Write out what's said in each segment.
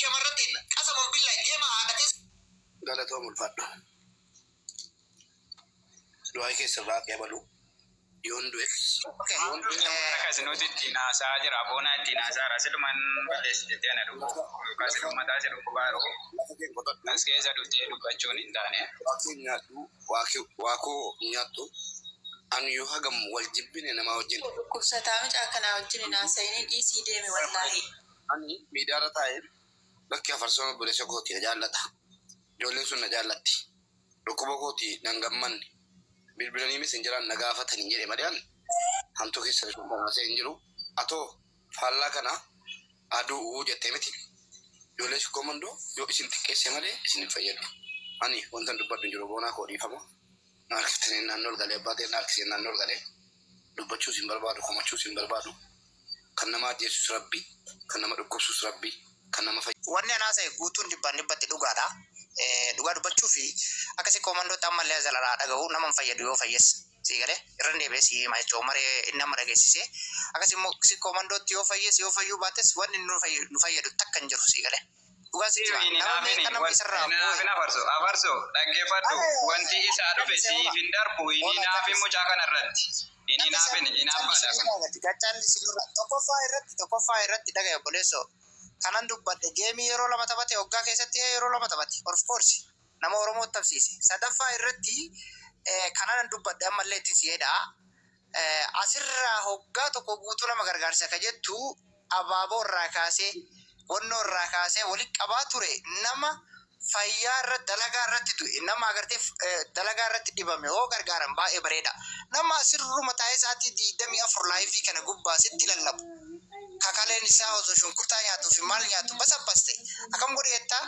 shamarratiin qasaman billahi deema haadhates galatoom ulfaadhu du'aa keessa baaqee balu yoon du'es Kasinuti tinasa jira abona tinasa rasiluman bales jena du kasiluma tasiru kubaru naskeza du te du bachoni ndane nyatu wako nyatu an yo hagam waljibine nama wajin kusataami akana wajin nasaini dc demi wallahi ani midara tae bakki afarsona bole sokoti jallata jolle sunna jallati dokuba koti nangamman bilbilani mesenjaran nagafatani jere marian hantu keessa shumbama senjiru ato falla kana adu ujete meti jolle komando yo isin tikese male isin fayyadu ani wontan dubbatun jiru bona ko difama narkitene nanol gale bade narkitene nanol gale dubbachu simbarbadu komachu simbarbadu kanama Jesus rabbi kanama dukkusus rabbi kanama fay wanne anase gutun dibbatti dugada duga dubbachu fi akasi komando tamalle zalara daga nama fayyadu yo fayyes sigale rende be si ma chomare inama dagesise akasi mo si komando yo fayyes yo fayyu bates wanne nu fayyadu takkan jiru sigale Ugasi abarso dhaggeeffadhu wanti isa dhufe siif hin darbu inni naaf immoo caakana irratti inni naaf tokkoffaa irratti dhagaya boleesso kanan dubbadhe geemii yeroo lama taphate hoggaa keessatti yeroo lama taphate of course nama Oromoo tabsiise sadaffaa irratti kanan dubbadhe ammallee itti si'eedha asirraa hoggaa tokko guutuu nama gargaarsa ka jettu abaaboo irraa kaasee wonno irraa kaasee wali qabaa ture nama fayyaa irratti dalagaa irratti du'e nama agartee dalagaa irratti dibame oo gargaaran baay'ee bareeda nama sirruma taa'ee sa'aatii 24 laayifii kana gubbaa sitti lallabu kakaleen isaa osoo shunkurtaa nyaatuu fi maal nyaatu basabbaste akkam godhe jettaa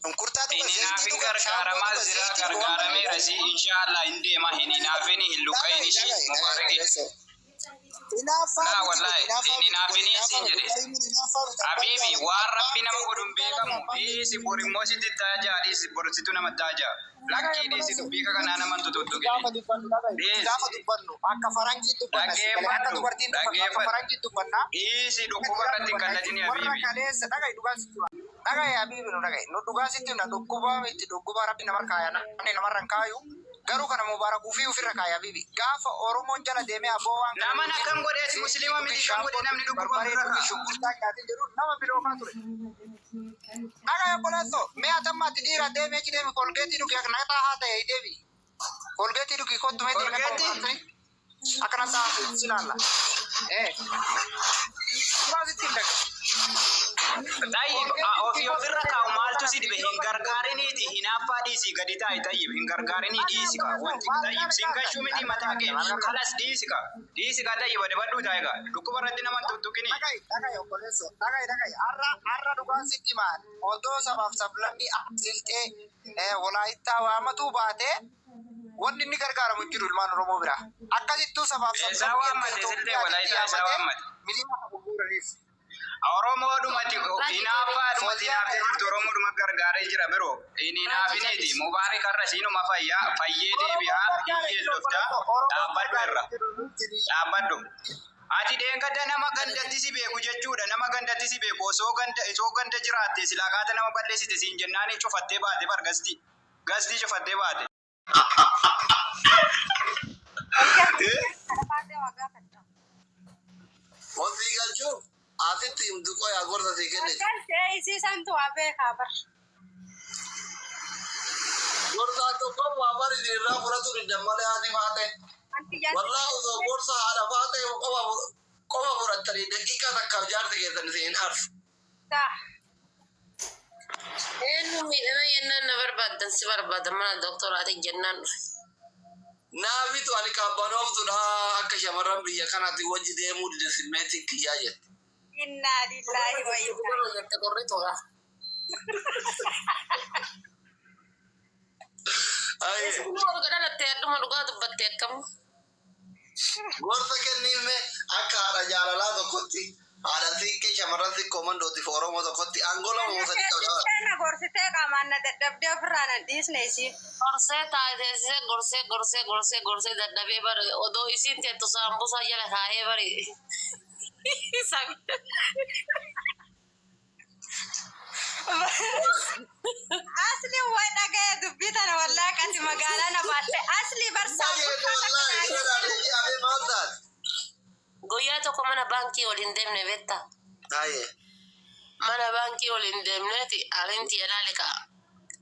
shunkurtaa dhuga zayitii dhuga gargaaramaa jira gargaarameera si inshallah hin deema hin naafini hin luqayni shi mubaarake Ina wallahi ini nafini sinjere habibi waan rabbi nama godhun beekamu isi borimmoo sitti taja isi borsitu nama taja lakki isi dubbika kana nama tututtu gidi gaafa dubbannu akka faranjii dubbanna akka dubartiin dubbanna akka faranjii dubbanna isi dhukkuba irratti hin kallatini habibi kaleessa dhaga'i dhaga'i habibi nu dhaga'i nu dhugaasitti na dhukkuba miti dhukkuba rabbi nama kaayana ani namarran kaayu garu kana mubaraku fi ufirra kaya bibi gafa Oromoon jala deeme abowaan nama nakam godhe muslima miti kan godhe namni dhukkuba irra shunkurtaa nyaatin jedhu nama biroo kan ture aga ya bolesso me atamatti dhiira deeme ki deeme kolgeeti dhugi akka nata haa ta'e deebi kolgeeti dhugi kottu me deeme kolgeeti akkana ta'a silalla baasitti ndaga Tayyib ofii ofirra kaa'u maaltu si dhibe hin gargaariniti hin affaadhiisi gadi taa'i tayyib hin gargaarinii dhiisi ka wanti tayyib sin gashuu miti mataa kee kalas dhiisi ka tayyib adabadhuu taa'e ka dhukkuba irratti nama tuttuqini dhaga'i obboleesso dhaga'i har'a dhugaan sitti maal odoo sabaaf sablammii silxee walaayittaa waamatu baate wanni inni gargaaramu jiru ilmaan Oromoo bira akkasittuu sabaaf sablammii silxee walaayittaa isaa waammate miliyoona gurguraniif Oromoo dhumati inaafaa dhumati naafte jirtu Oromoo dhuma gargaaree jira biroo inni naafiniti mubaarik har'a siinuma fayyee deebi'aa hiyyeellofta dhaabbadhu irra dhaabbadhu ati dheengadda nama gandatti si beeku jechuudha nama gandatti si beeku osoo ganda jiraatte silaa kaata nama balleessite siin jennaanii cufattee baate bar gastii cufattee baate. Wanti galchuu Asitti imduko ya gorda tikene. Kan isi santu abe kabar. Gorda to ko wabar di ra furatu ni jamale adi fate. Wallahi uzo gorsa ada fate ko furatari dakika takka jar tige tan sin harf. Ta. Enu mi dana yenna na barbadan si barbadan mana doktorati jennan. Nabi tu ani kabanom tu da akka shamaran biya kanati waji demu di simetic kiyajet. Inna lillahi wa inna ilaihi raji'un. Ay, semua orang ada tiap rumah duga tu batik kamu. Gorsa kenime akka ada jalala to kotti ada sikke shamaran sik komando ti Oromo to kotti Angola mo sadi kawa. Kana gorsite kamanna dadabde ofrana disnesi. Gorse daddabe bar odo isin te to sambusa jala khae bari. mana baankii waliin deemne beektaa? Mana baankii waliin deemneeti alinti ilaalika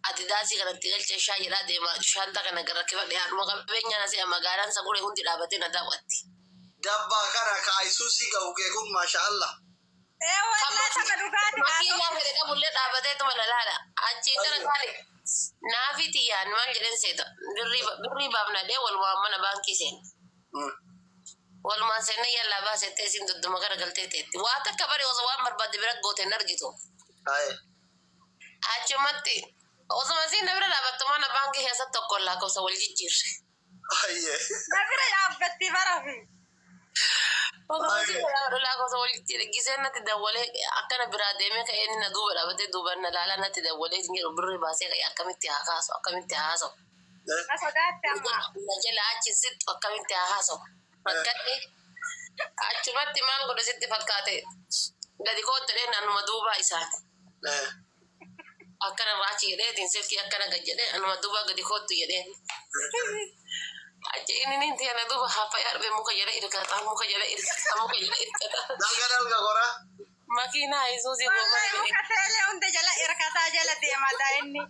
adidaasii kanatti galchee shaayidhaa deema shaanta kana gara kibadhe haadhuma qabeenyaan asii magaalaan saguree hundi dhaabatee na daawwatti. Dabbaa kana ka Isuusii qabu kee kun maashaallah. Makiinaa fedhe qabullee dhaabateetuma lalaala achiin gara kaale naafiti yaan maal jedhen seeta birrii baafnadhee walumaan mana baankii seena. Walumaan seena yallaa baasettee isin dudduma gara galtee teetti waa takka bare osoo waan barbaadde bira gooteen argitu. Achumatti osoo isin na bira dhaabattu mana baankii keessatti tokkoon lakkoofsa wal jijjiirre. Na bira yaabbatti barafi. Lakkoofsa wal jijjiirre giseen natti dawwalee akkana biraa deemee ka'ee inni na duuba dhaabatee duubaan na laalaa natti dawwalee jedhu birrii baasee ka'ee akkamitti haa kaasu akkamitti haa haasa'u. Na sodaatti amma. Na jala achi sittu akkamitti haa haasa'u. Fakkadhee achumatti maal godhe sitti fakkaate gadi koottadhee naannuma duubaa isaati. Akkana raachi jedheetiin silkii akkana gad jedhee anuma duubaa gadi koottu jedheen. Achi inni ninti ana duuba hafa yarbe muka jala irkata. Dalga gora. Makiinaa Isuusii Wallahi muka teelee hunda jala irkataa jala deemataa inni.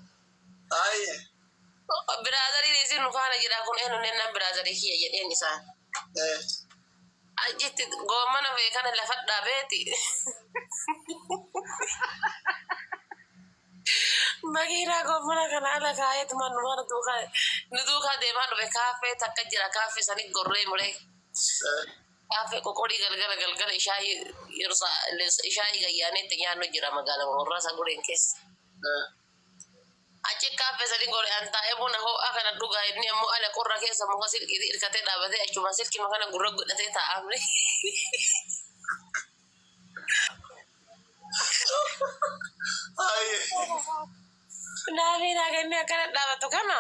Biraazarii isin nufaana jedhaa kun eenyu nennan biraazarii kiyya jedheen isaan. Achitti goommana beekana lafa dhaabeeti. Makiinaa goommana kana ala kaayeetuma nufaana nu duukaa deemaa dhufe kaaffee takka jira kaaffee sanii gorree muree. Kaaffee qoqorii galgala ishaayii gayyaaneetti nyaannu jira magaalaa warraa sagureen keessa. Achi kaaffee sanii goree an taa'ee buna ho'aa kana dhugaa inni ammoo ala qorra keessa muka silkii hirkatee dhaabatee achuma silkii makana gurra godhatee taa'amne. Naafii kennee akkana dhaabatu kana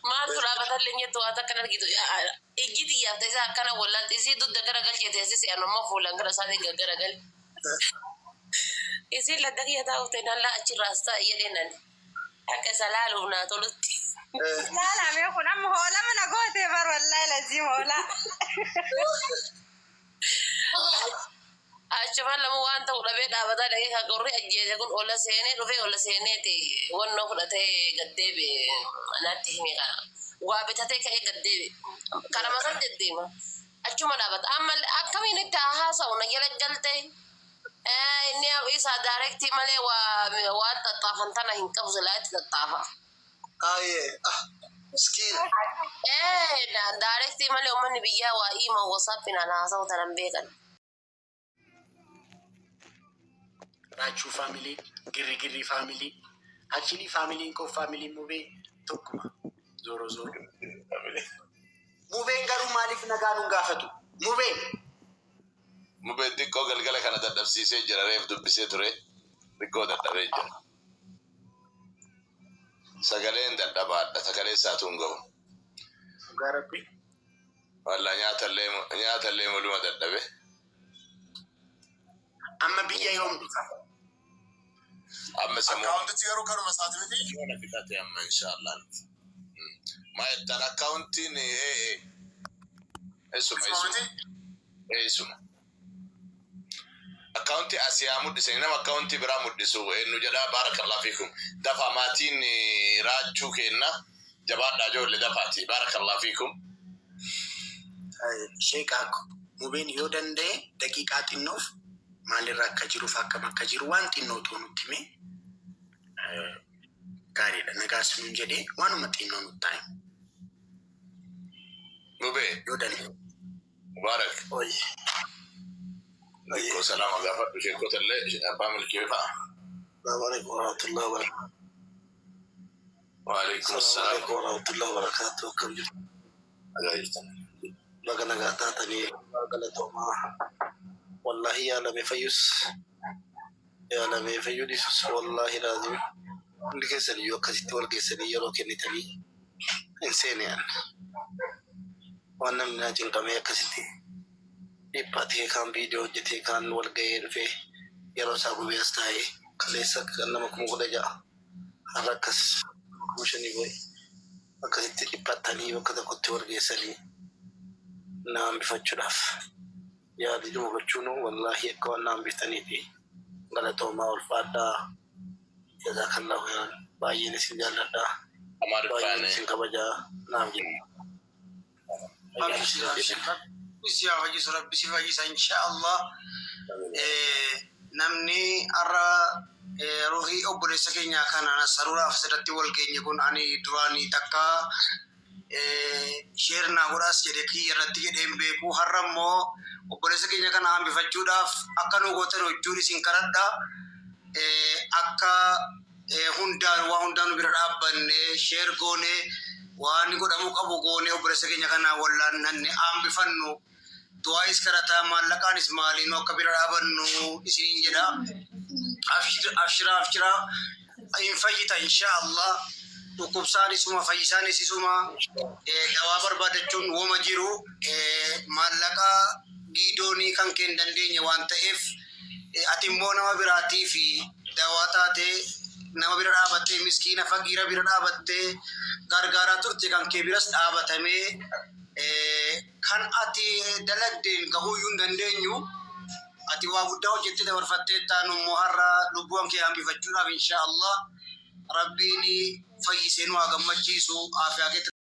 maaltu dhaabatallee jettu waan akka argitu ijji xiyyaafte isaa akkana wallaalti isii dudda gara galchee teessise ammoo fuulaan gara isaatiin gara gal. Isiin ladda kiyya taa'uute nallaa achirraas taa'e jedheenan akka isa laaluuf naa tolutti. Laalamee kun amma hoola mana gootee bar wallahi lazim hoola. Achumaan lamu waan ta'u dhabee dhaabataa dhagee kan qorri ajjeese kun olla seenee dhufee olla seeneeti wannoo fudhatee gaddeebe anaatti hime kana waa bitatee ka'ee gaddeebe karama san deddeema achuma dhaabata amma akkamiin itti haasa'u na jala galte inni isa daarektii malee waa xaxxaafan tana hin qabu silaa itti xaxxaafa. Miskiin. Daarektii malee uummanni biyyaa waa hiima wasaappiin haasa'u tanan beekan. Raachuu faamilii, girri faamilii. Actually faamiliin koo faamilii mubee tokkuma. Zoro. Mubeen garuu maaliif nagaa nu gaafatu? Mubeen xiqqoo galgala kana dadhabsiisee jira reef dubbisee ture. Xiqqoo dadhabee jira. Sagaleen dadhabaadha. Sagalee isaatuun gahu. Gaarabbi. Walla nyaatallee muluma dadhabe. Amma biyya yoom dhufa? Amma sammuu. Akkaawuntichi garuu karuma isaati miti. Yoona fixate amma inshallah. Maayettaan akkaawuntiin eessuma. Akkaawuntii asiyaa muddise nama akkaawuntii biraa muddisu nu jedhaa baarakallahu fiikum. Dafa maatiin raachuu kenna jabaadhaa ijoollee dafaati baarakallahu fiikum. Sheekaako mubeen yoo danda'e daqiiqaa xinnoof maalirra akka jiruuf akkam akka jiru waan xinnoo ta'u nutti hime gaariidha nagaas nuun jedhee waanuma xinnoo nutti taa'e. Mubee Yoo danda'e. Mubaarak. Iko salama gaafadhu sheekotallee abbaa milkii fa'a. Assalamualaikum warahmatullahi wabarakatuh. Waalaikum assalam. Assalamualaikum warahmatullahi wabarakatuh. Kam jiru? Ajaa'ibtan. Baga nagaa taatanii galatoomaa. Wallahi yaalamee fayyuu dhiisus wallahi laazim. Hundi keessan iyyuu akkasitti wal geessanii yeroo kennitanii hin seene'an. Waan namni na cinqamee akkasitti dhiphatee kaan viidiyoo hojjetee kaan wal ga'ee dhufee yeroo isaa gubee as taa'ee kaleessa kan nama 16,000 har'a akkas 5,000 bo'e akkasitti dhiphatanii bakka tokkotti wal geessanii nama hambifachuudhaaf يا دي جمع بتشونو والله يكون نام بيتنيتي غلطوا ما والفادا جزاك الله خيرا باين سنجال دا باين سنكبجا نام جي بس يا حجي ربي سيفاجي إن شاء الله نمني أرى روحي أبو سكينيا كان أنا سرورا فسدتي والكين يكون أني دراني تكا شيرنا غراس جدكي يرتي جدهم بيكو حرمو أبو سكينيا كان هم بفجودا أكانو غوتنو جوري سينكردا أكا هوندا نبرابن شير غوني واني قد أموك أبو غوني أبو سكينيا كان ولا نني أم بفنو دوايس كرتا مالكان اسمالي نو كبير أبنو إسين جدا أفشرا إن فجت إن شاء الله وكبساني سما فيساني سما دوابر بدتون ومجرو مالكا جيدوني كان كندندين وانت إف أتمونا ما براتي في دواتاتي nama bira dhaabattee miskiina faqiira bira dhaabattee gargaaraa turte kan kee biras dhaabatamee kan ati dalagdeen gahuuyyuu hin dandeenyu ati waa guddaa hojjettee dabarfattee taanu immoo har'a lubbuun kee hambifachuudhaaf insha Allah rabbiin fayyisee nu haa gammachiisu aafiyaa